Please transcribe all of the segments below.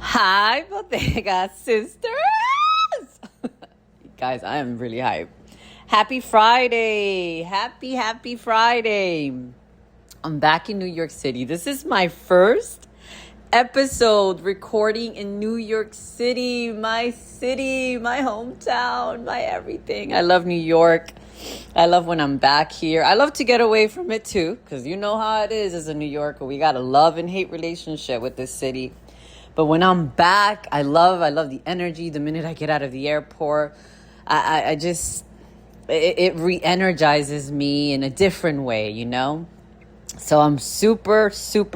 Hi, Bodega Sisters! Guys, I am really hyped. Happy Friday! Happy Friday! I'm back in New York City. This is my first episode recording in New York City, my hometown, my everything. I love New York. I love when I'm back here. I love to get away from it too, because you know how it is as a New Yorker. We got a love and hate relationship with this city. But when I'm back, I love the energy. The minute I get out of the airport, I just, it re-energizes me in a different way, you know? So I'm super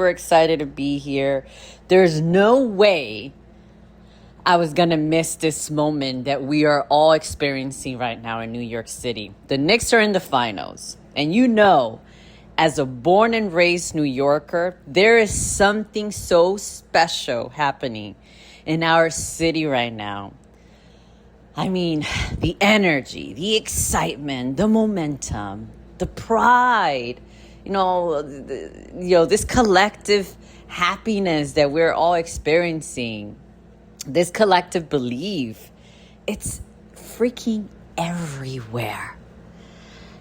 excited to be here. There's no way I was going to miss this moment that we are all experiencing right now in New York City. The Knicks are in the finals. And you know, as a born and raised New Yorker, there is something so special happening in our city right now. I mean, the energy, the excitement, the momentum, the pride, this collective happiness that we're all experiencing, this collective belief, it's freaking everywhere.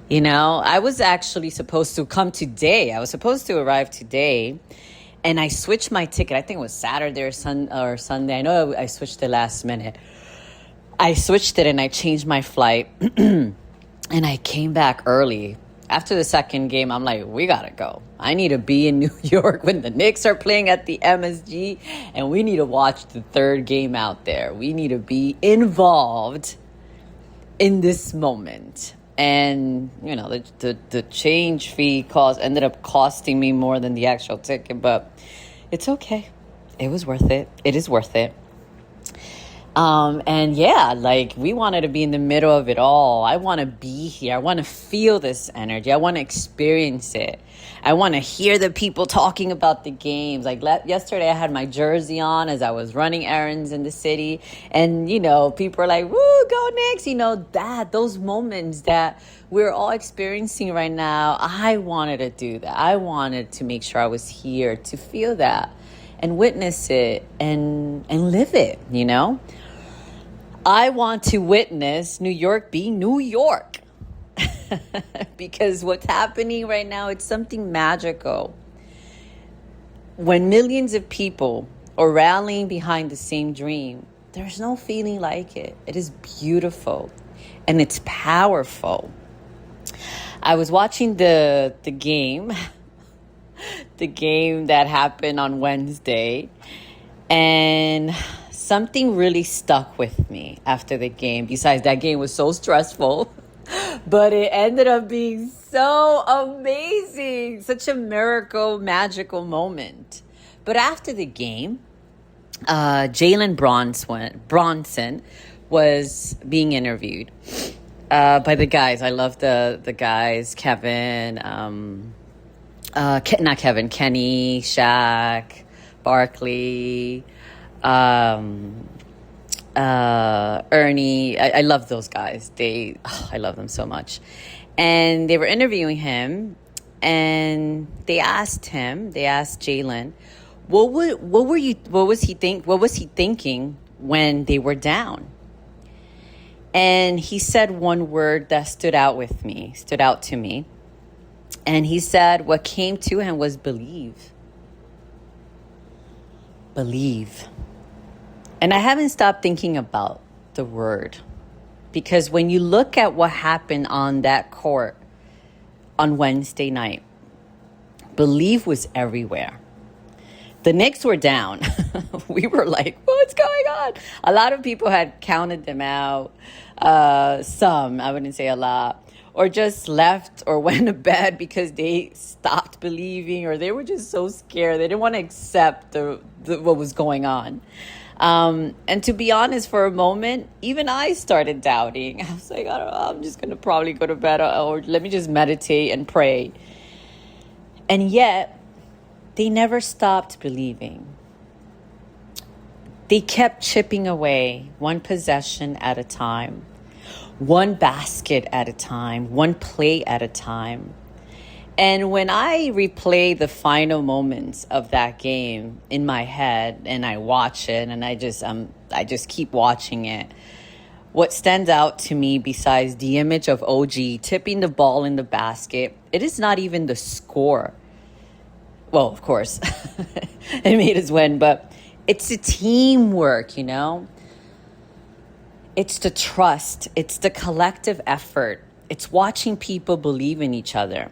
You know, I was actually supposed to come today. I was supposed to arrive today, and I switched my ticket. I think it was Saturday or Sunday. I know I switched it last minute. I switched it and I changed my flight, and I came back early. After the second game, I'm like, we gotta go. I need to be in New York when the Knicks are playing at the MSG, and we need to watch the third game out there. We need to be involved in this moment. And, you know, the change fee ended up costing me more than the actual ticket, but it's okay. It was worth it. It is worth it. And yeah, like we wanted to be in the middle of it all. I want to be here. I want to feel this energy. I want to experience it. I want to hear the people talking about the games. Like yesterday, I had my jersey on as I was running errands in the city. And, you know, people are like, woo, go Knicks. You know, those moments that we're all experiencing right now. I wanted to do that. I wanted to make sure I was here to feel that and witness it and live it, you know? I want to witness New York being New York. Because what's happening right now, it's something magical. When millions of people are rallying behind the same dream, there's no feeling like it. It is beautiful and it's powerful. I was watching the game, the game that happened on Wednesday, and something really stuck with me after the game. Besides, that game was so stressful. But it ended up being so amazing. Such a miracle, magical moment. But after the game, Jalen Bronson was being interviewed by the guys. I love the guys. Kevin, not Kevin, Kenny, Shaq, Barkley, Ernie. I love those guys. I love them so much. And they were interviewing him, and they asked Jalen, what was he thinking when they were down? And he said one word that stood out to me. And he said what came to him was believe. Believe. And I haven't stopped thinking about the word, because when you look at what happened on that court on Wednesday night, belief was everywhere. The Knicks were down. We were like, what's going on? A lot of people had counted them out. Some, I wouldn't say a lot, or just left or went to bed because they stopped believing, or they were just so scared. They didn't want to accept what was going on. And to be honest, for a moment, even I started doubting. I was like, I don't know, I'm just going to probably go to bed, or let me just meditate and pray. And yet, they never stopped believing. They kept chipping away, one possession at a time, one basket at a time, one play at a time. And when I replay the final moments of that game in my head and I watch it and I just keep watching it, what stands out to me besides the image of OG tipping the ball in the basket, it is not even the score. Well, of course, it made us win, but it's the teamwork, you know? It's the trust. It's the collective effort. It's watching people believe in each other.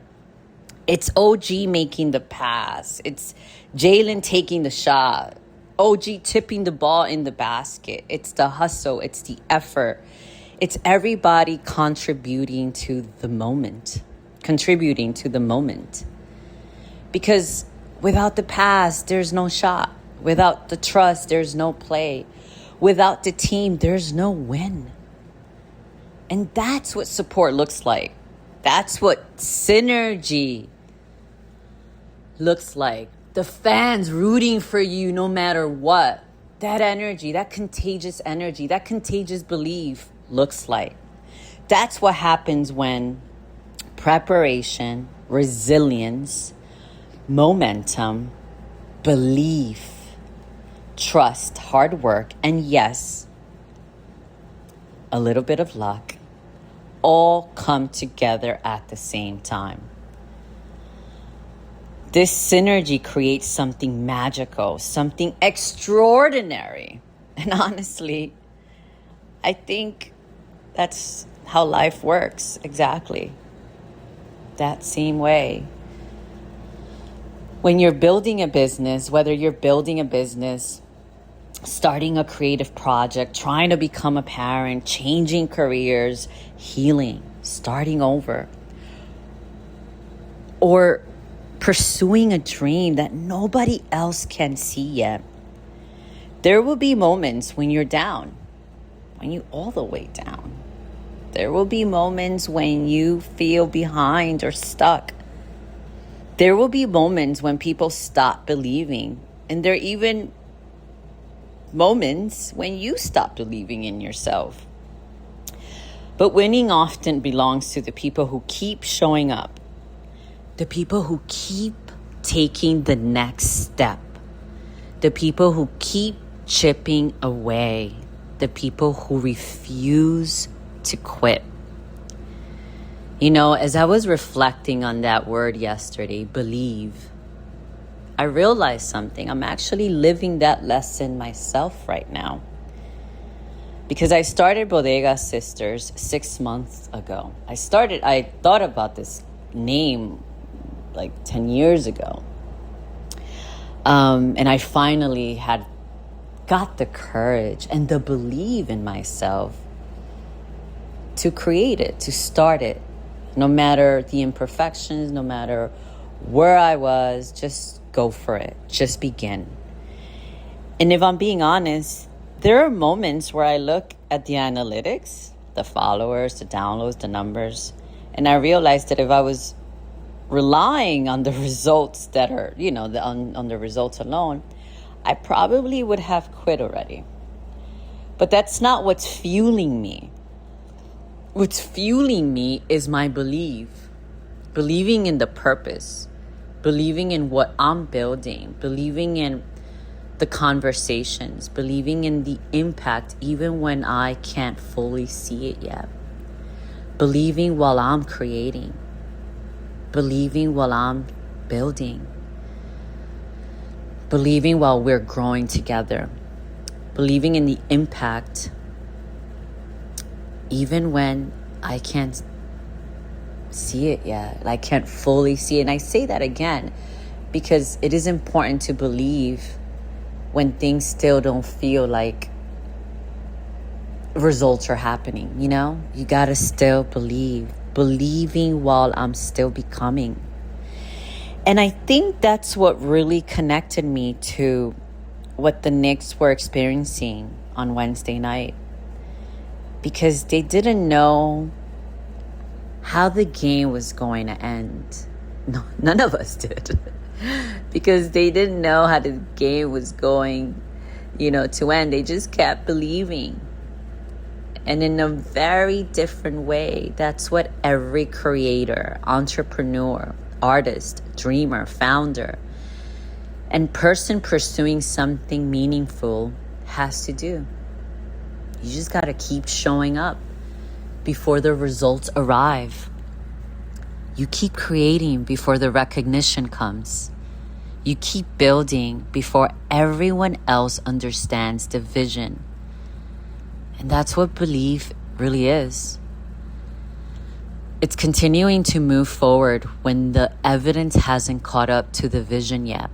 It's OG making the pass. It's Jalen taking the shot. OG tipping the ball in the basket. It's the hustle. It's the effort. It's everybody contributing to the moment. Because without the pass, there's no shot. Without the trust, there's no play. Without the team, there's no win. And that's what support looks like. That's what synergy looks like. The fans rooting for you no matter what. That energy, that contagious energy, that contagious belief looks like. That's what happens when preparation, resilience, momentum, belief, trust, hard work, and yes, a little bit of luck all come together at the same time. This synergy creates something magical, something extraordinary. And honestly, I think that's how life works, exactly. That same way. When you're building a business, whether you're building a business, starting a creative project, trying to become a parent, changing careers, healing, starting over, or pursuing a dream that nobody else can see yet, there will be moments when you're down, when you're all the way down. There will be moments when you feel behind or stuck. There will be moments when people stop believing, and there are even moments when you stop believing in yourself. But winning often belongs to the people who keep showing up, the people who keep taking the next step, the people who keep chipping away, the people who refuse to quit. You know, as I was reflecting on that word yesterday, believe, I realized something. I'm actually living that lesson myself right now. Because I started Bodega Sisters 6 months ago. I thought about this name like 10 years ago. And I finally had got the courage and the belief in myself to create it, to start it. No matter the imperfections, no matter where I was, just go for it. Just begin. And if I'm being honest, there are moments where I look at the analytics, the followers, the downloads, the numbers, and I realize that if I was relying on the results that are, on the results alone, I probably would have quit already. But that's not what's fueling me. What's fueling me is my belief. Believing in the purpose. Believing in what I'm building. Believing in the conversations. Believing in the impact even when I can't fully see it yet. Believing while I'm creating. Believing while I'm building. Believing while we're growing together. Believing in the impact even when I can't see it yet. I can't fully see it. And I say that again because it is important to believe when things still don't feel like results are happening, You got to still believe. Believing while I'm still becoming. And I think that's what really connected me to what the Knicks were experiencing on Wednesday night. Because they didn't know how the game was going to end. No, none of us did. Because they didn't know how the game was going, to end. They just kept believing. And in a very different way, that's what every creator, entrepreneur, artist, dreamer, founder, and person pursuing something meaningful has to do. You just got to keep showing up before the results arrive. You keep creating before the recognition comes. You keep building before everyone else understands the vision. And that's what belief really is. It's continuing to move forward when the evidence hasn't caught up to the vision yet.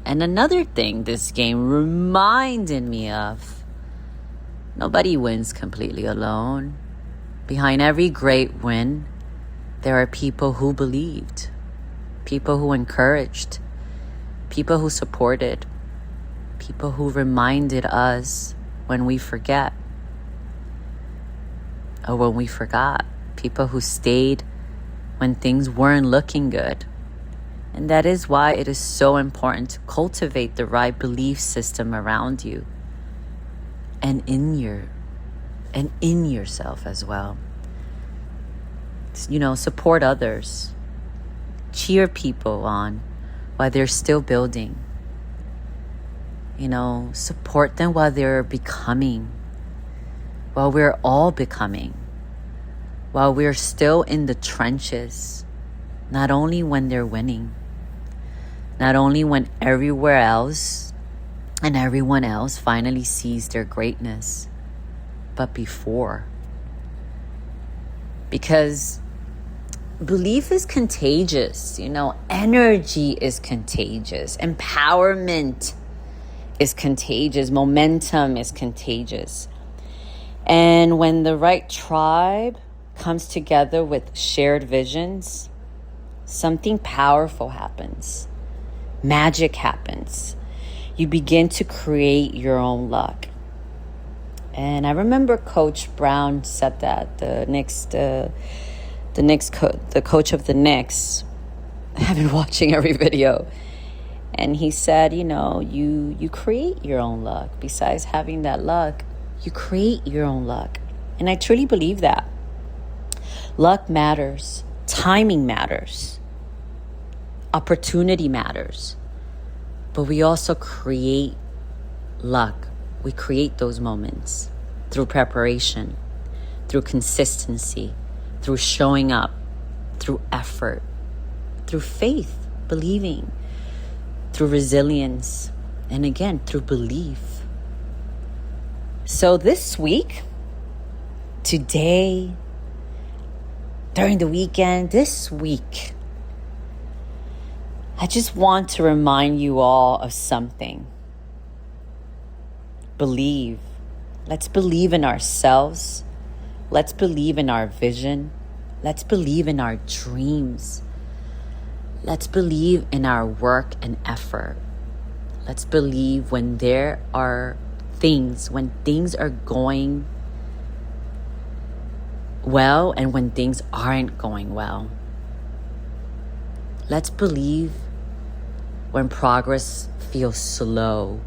And another thing this game reminded me of, nobody wins completely alone. Behind every great win, there are people who believed, people who encouraged, people who supported, people who reminded us when we forget or when we forgot, people who stayed when things weren't looking good. And that is why it is so important to cultivate the right belief system around you and in yourself as well. Support others. Cheer people on while they're still building. Support them while they're becoming. While we're all becoming. While we're still in the trenches. Not only when they're winning. Not only when everywhere else and everyone else finally sees their greatness, but before. Because belief is contagious, energy is contagious, empowerment is contagious, momentum is contagious. And when the right tribe comes together with shared visions, something powerful happens. Magic happens. You begin to create your own luck. And I remember Coach Brown said that, the coach of the Knicks. I've been watching every video. And he said, you create your own luck. Besides having that luck, you create your own luck. And I truly believe that. Luck matters. Timing matters. Opportunity matters. But we also create luck. We create those moments through preparation, through consistency, through showing up, through effort, through faith, believing, through resilience, and again, through belief. So this week, today, during the weekend, this week, I just want to remind you all of something. Believe. Let's believe in ourselves. Let's believe in our vision. Let's believe in our dreams. Let's believe in our work and effort. Let's believe when there are things, when things are going well and when things aren't going well. Let's believe when progress feels slow.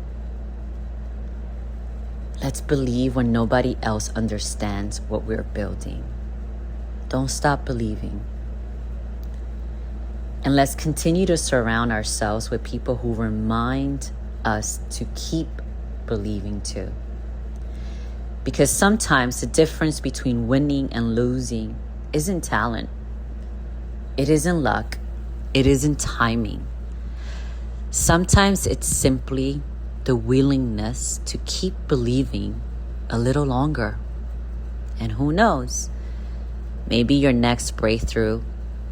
Let's believe when nobody else understands what we're building. Don't stop believing. And let's continue to surround ourselves with people who remind us to keep believing too. Because sometimes the difference between winning and losing isn't talent. It isn't luck. It isn't timing. Sometimes it's simply the willingness to keep believing a little longer. And who knows, maybe your next breakthrough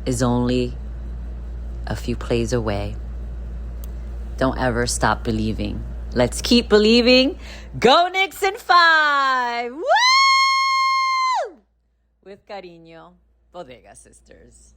is only a few plays away. Don't ever stop believing. Let's keep believing. Go Knicks in 5! Woo! With cariño, Bodega Sisters.